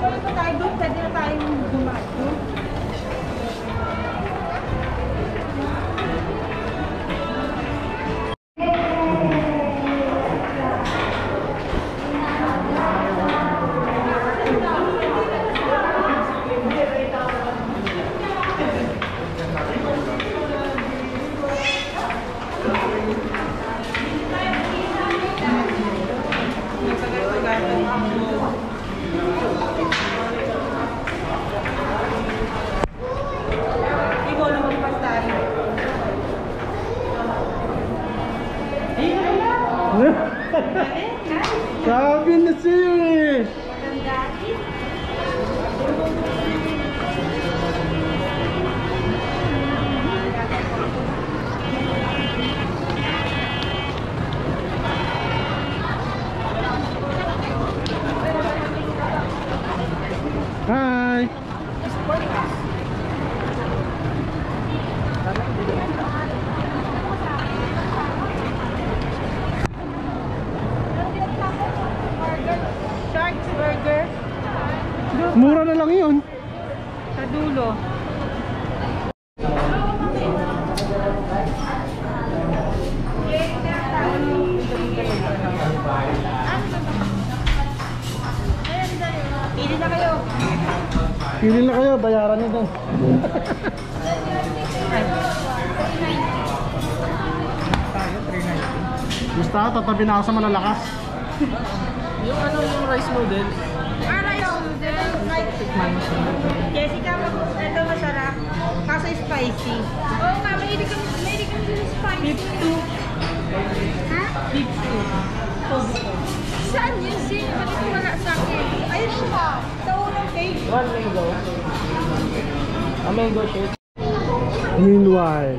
Wala pa tayo doon, pwede na tayong dumato. Sabi na siya. Hi. Burger. Mura na lang yun. Sa dulo. Pili na kayo. Pili na kayo, bayaran nyo doon. Gusto ka, tatabi na ako sa malalakas. Yung ano, yung rice noodles. Rice noodles. Jessica, ito masarap. Kaso spicy. Oo nga, mahilig kami sa spicy. Beef stew. Ha? Beef stew. Saan yun? Sino? Bakit wala sa akin? Ayun siya. Sa unang page. One mango. A mango shake. Meanwhile,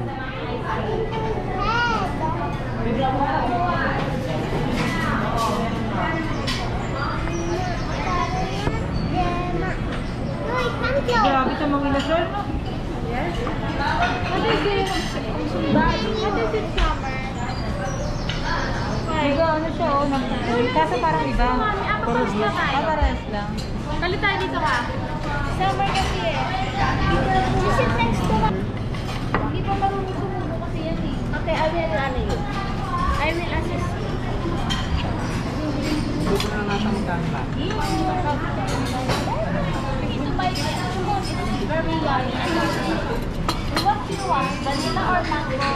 Grabe sa mga ilasol, no? Yes. What is it? What is it, summer? Diba, ano siya, oh, kaso parang iba. Pares lang tayo. Pares lang. Kalit tayo dito ka. Summer kasi eh. Sit next to me. Hindi pa marunong sumubo kasi yan eh. Okay, I will assist you. Gusto na nasa magkano. Ito ba yung very yummy. What do you want? Vanilla or mango?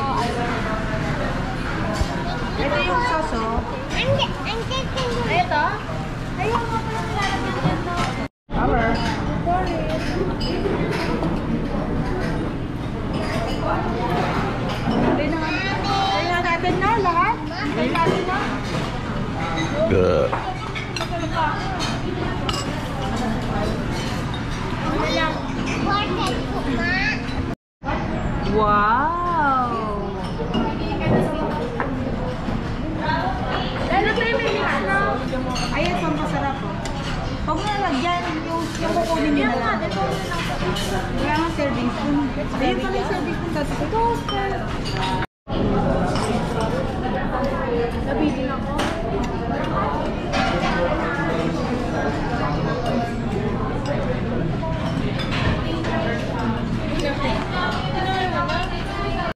Ito yung sauce, oh. Ito? Ayun mo pa yung lalagyan dito. Hammer. Sorry. Kaya natin na lahat. Kaya natin na. Wow! Lalo tayo may mix na. Ayan, so masarap, oh. Huwag mo nalagyan yung kukunin nila lang. Wala nga serving spoon. Ayun pala yung serving spoon. Tapos ito, Nabili ako.